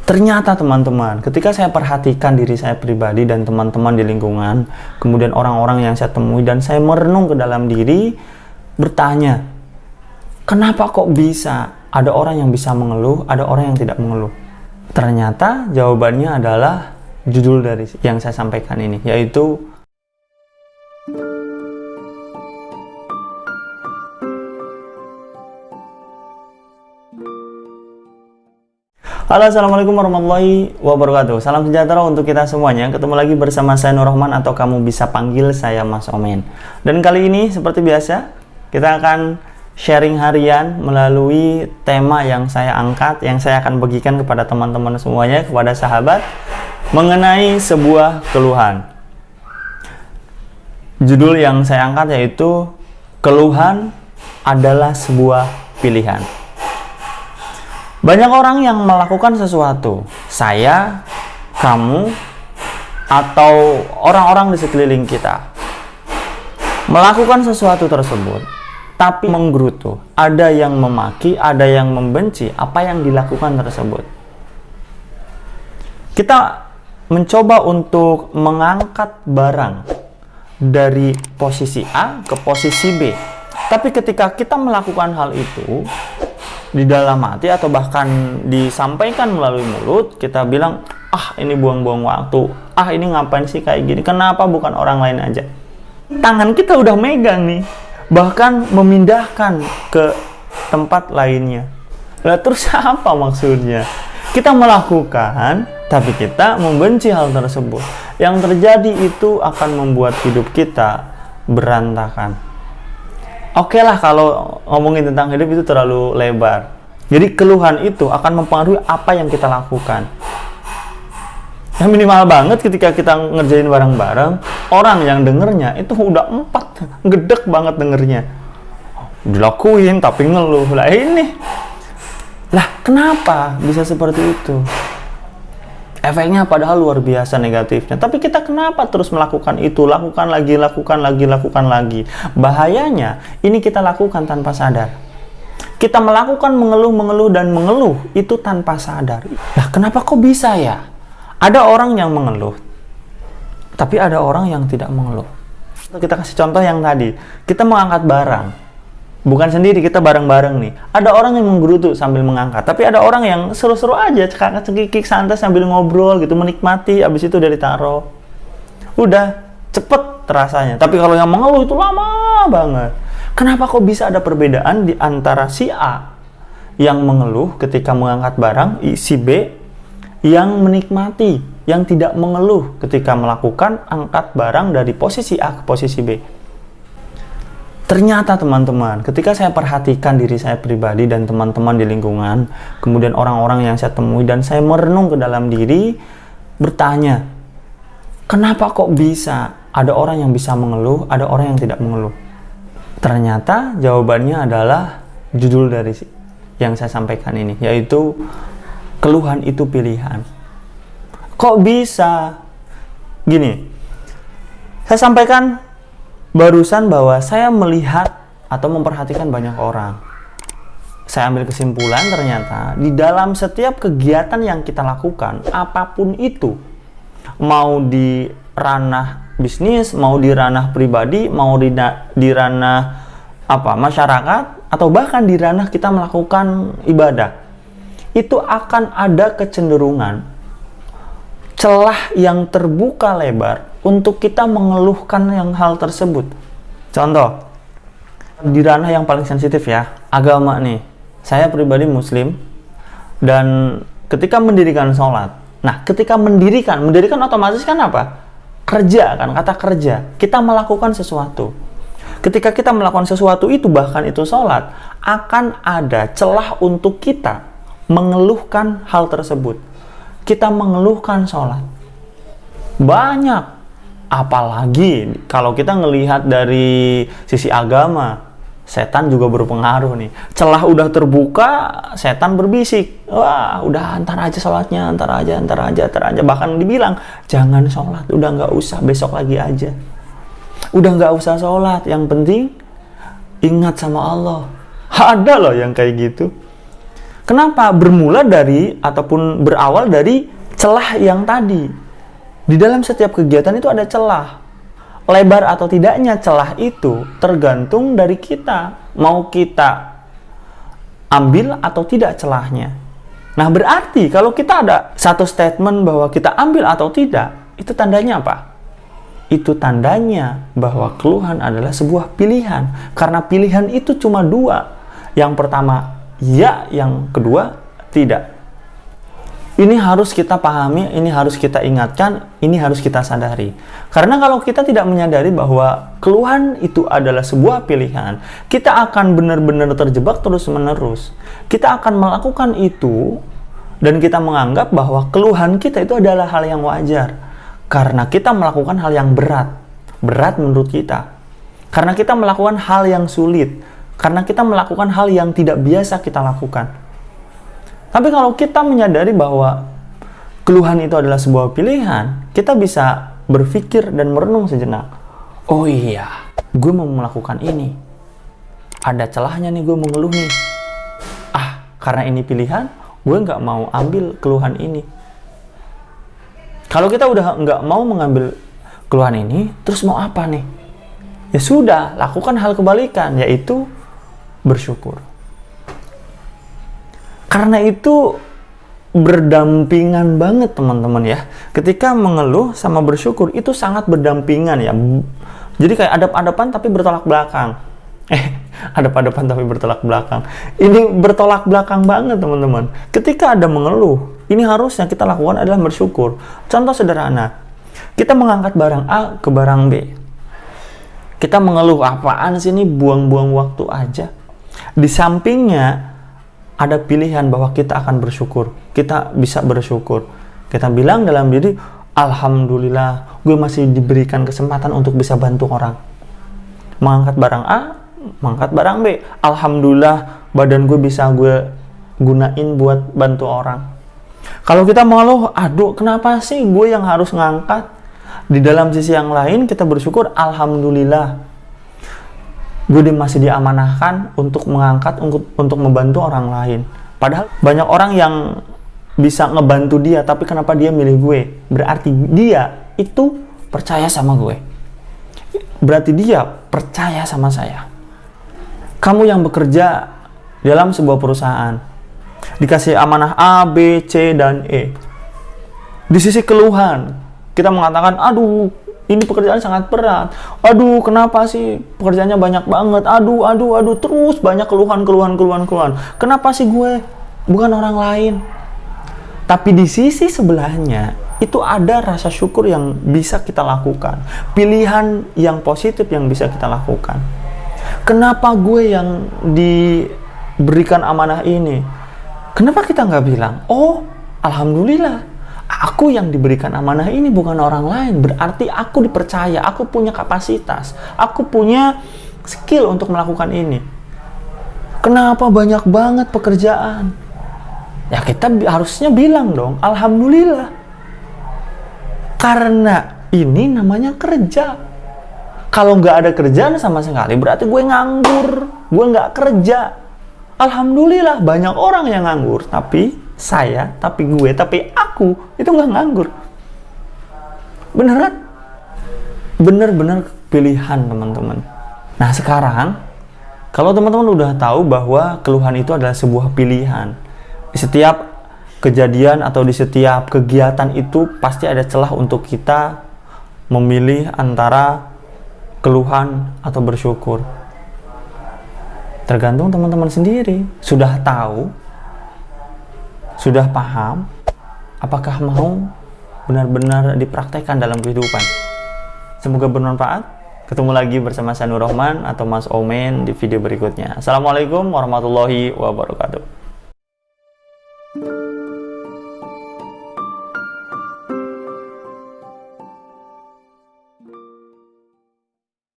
Ternyata teman-teman, ketika saya perhatikan diri saya pribadi dan teman-teman di lingkungan, kemudian orang-orang yang saya temui, dan saya merenung ke dalam diri, bertanya, kenapa kok bisa ada orang yang bisa mengeluh, ada orang yang tidak mengeluh? Ternyata jawabannya adalah judul dari yang saya sampaikan ini, yaitu halo, assalamualaikum warahmatullahi wabarakatuh. Salam sejahtera untuk kita semuanya. Ketemu lagi bersama saya Nur Rahman, atau kamu bisa panggil saya Mas Omen. Dan kali ini seperti biasa, kita akan sharing harian melalui tema yang saya angkat, yang saya akan bagikan kepada teman-teman semuanya, kepada sahabat, mengenai sebuah keluhan. Judul yang saya angkat yaitu keluhan adalah sebuah pilihan. Banyak orang yang melakukan sesuatu, saya, kamu, atau orang-orang di sekeliling kita melakukan sesuatu tersebut, tapi menggerutu. Ada yang memaki, ada yang membenci apa yang dilakukan tersebut. Kita mencoba untuk mengangkat barang dari posisi A ke posisi B. Tapi ketika kita melakukan hal itu di dalam hati, atau bahkan disampaikan melalui mulut, kita bilang, ini buang-buang waktu, ini ngapain sih kayak gini, kenapa bukan orang lain aja. Tangan kita udah megang nih, bahkan memindahkan ke tempat lainnya. Lah terus apa maksudnya? Kita melakukan, tapi kita membenci hal tersebut. Yang terjadi itu akan membuat hidup kita berantakan. Oke lah, kalau ngomongin tentang hidup itu terlalu lebar. Jadi keluhan itu akan mempengaruhi apa yang kita lakukan. Yang minimal banget ketika kita ngerjain bareng-bareng, orang yang dengernya itu udah 4, gedek banget dengernya. Dilakuin tapi ngeluh. Lah ini. Lah kenapa bisa seperti itu? Efeknya padahal luar biasa negatifnya. Tapi kita kenapa terus melakukan itu? Lakukan lagi. Bahayanya, ini kita lakukan tanpa sadar. Kita melakukan mengeluh itu tanpa sadar. Nah, kenapa kok bisa ya? Ada orang yang mengeluh, tapi ada orang yang tidak mengeluh. Kita kasih contoh yang tadi. Kita mau angkat barang. Bukan sendiri, kita bareng-bareng nih. Ada orang yang menggerutu sambil mengangkat, tapi ada orang yang seru-seru aja, cekik santai sambil ngobrol gitu, menikmati, habis itu udah ditaruh. Udah, cepet terasanya. Tapi kalau yang mengeluh itu lama banget. Kenapa kok bisa ada perbedaan di antara si A yang mengeluh ketika mengangkat barang, si B yang menikmati, yang tidak mengeluh ketika melakukan angkat barang dari posisi A ke posisi B? Ternyata teman-teman, ketika saya perhatikan diri saya pribadi dan teman-teman di lingkungan, kemudian orang-orang yang saya temui, dan saya merenung ke dalam diri, bertanya, kenapa kok bisa ada orang yang bisa mengeluh, ada orang yang tidak mengeluh? Ternyata jawabannya adalah judul dari yang saya sampaikan ini, yaitu keluhan itu pilihan. Kok bisa? Gini, saya sampaikan barusan bahwa saya melihat atau memperhatikan banyak orang. Saya ambil kesimpulan, ternyata di dalam setiap kegiatan yang kita lakukan, apapun itu, mau di ranah bisnis, mau di ranah pribadi, mau di ranah masyarakat, atau bahkan di ranah kita melakukan ibadah, itu akan ada kecenderungan celah yang terbuka lebar untuk kita mengeluhkan hal tersebut. Contoh, di ranah yang paling sensitif ya, agama nih. Saya pribadi muslim, dan ketika mendirikan sholat, ketika mendirikan otomatis kan apa? Kerja kan, kata kerja. Kita melakukan sesuatu. Ketika kita melakukan sesuatu itu, bahkan itu sholat, akan ada celah untuk kita mengeluhkan hal tersebut. Kita mengeluhkan sholat. Banyak. Apalagi kalau kita ngelihat dari sisi agama, setan juga berpengaruh nih. Celah udah terbuka, setan berbisik. Wah, udah antar aja sholatnya, antar aja. Bahkan dibilang, jangan sholat, udah nggak usah, besok lagi aja. Udah nggak usah sholat, yang penting ingat sama Allah. Ada loh yang kayak gitu. Kenapa? Bermula dari ataupun berawal dari celah yang tadi. Di dalam setiap kegiatan itu ada celah. Lebar atau tidaknya celah itu tergantung dari kita. Mau kita ambil atau tidak celahnya. Nah, berarti kalau kita ada satu statement bahwa kita ambil atau tidak, itu tandanya apa? Itu tandanya bahwa keluhan adalah sebuah pilihan. Karena pilihan itu cuma dua. Yang pertama, ya. Yang kedua, tidak. Ini harus kita pahami, ini harus kita ingatkan, ini harus kita sadari. Karena kalau kita tidak menyadari bahwa keluhan itu adalah sebuah pilihan, kita akan benar-benar terjebak terus-menerus. Kita akan melakukan itu, dan kita menganggap bahwa keluhan kita itu adalah hal yang wajar. Karena kita melakukan hal yang berat. Berat menurut kita. Karena kita melakukan hal yang sulit. Karena kita melakukan hal yang tidak biasa kita lakukan. Tapi kalau kita menyadari bahwa keluhan itu adalah sebuah pilihan, kita bisa berpikir dan merenung sejenak. Oh iya, gue mau melakukan ini. Ada celahnya nih gue mau ngeluh nih. Karena ini pilihan, gue nggak mau ambil keluhan ini. Kalau kita udah nggak mau mengambil keluhan ini, terus mau apa nih? Ya sudah, lakukan hal kebalikan, yaitu bersyukur. Karena itu berdampingan banget teman-teman ya. Ketika mengeluh sama bersyukur itu sangat berdampingan ya. Jadi kayak adap-adapan tapi bertolak belakang. Adap-adapan tapi bertolak belakang. Ini bertolak belakang banget teman-teman. Ketika ada mengeluh, ini harusnya kita lakukan adalah bersyukur. Contoh sederhana. Kita mengangkat barang A ke barang B. Kita mengeluh, apaan sih ini buang-buang waktu aja. Di sampingnya ada pilihan bahwa kita akan bersyukur. Kita bisa bersyukur. Kita bilang dalam diri, alhamdulillah, gue masih diberikan kesempatan untuk bisa bantu orang. Mengangkat barang A, mengangkat barang B. Alhamdulillah, badan gue bisa gue gunain buat bantu orang. Kalau kita mengeluh, aduh kenapa sih gue yang harus ngangkat? Di dalam sisi yang lain, kita bersyukur, alhamdulillah, gue masih diamanahkan untuk mengangkat, untuk membantu orang lain. Padahal banyak orang yang bisa ngebantu dia, tapi kenapa dia milih gue? Berarti dia itu percaya sama gue. Berarti dia percaya sama saya. Kamu yang bekerja dalam sebuah perusahaan, dikasih amanah A, B, C, dan E. Di sisi keluhan, kita mengatakan, aduh, ini pekerjaan sangat berat. Aduh, kenapa sih pekerjaannya banyak banget? Aduh, terus banyak keluhan. Kenapa sih gue, bukan orang lain? Tapi di sisi sebelahnya, itu ada rasa syukur yang bisa kita lakukan. Pilihan yang positif yang bisa kita lakukan. Kenapa gue yang diberikan amanah ini? Kenapa kita nggak bilang, oh, alhamdulillah, aku yang diberikan amanah ini bukan orang lain. Berarti aku dipercaya, aku punya kapasitas, aku punya skill untuk melakukan ini. Kenapa banyak banget pekerjaan? Ya kita harusnya bilang dong, alhamdulillah. Karena ini namanya kerja. Kalau nggak ada kerjaan sama sekali, berarti gue nganggur, gue nggak kerja. Alhamdulillah banyak orang yang nganggur, tapi aku itu nggak nganggur. Bener kan? Bener-bener pilihan teman-teman. Nah sekarang, kalau teman-teman udah tahu bahwa keluhan itu adalah sebuah pilihan, di setiap kejadian atau di setiap kegiatan itu pasti ada celah untuk kita memilih antara keluhan atau bersyukur. Tergantung teman-teman sendiri. Sudah tahu, sudah paham, apakah mau benar-benar dipraktekkan dalam kehidupan? Semoga bermanfaat. Ketemu lagi bersama saya Nur Rahman atau Mas Omen di video berikutnya. Assalamualaikum warahmatullahi wabarakatuh.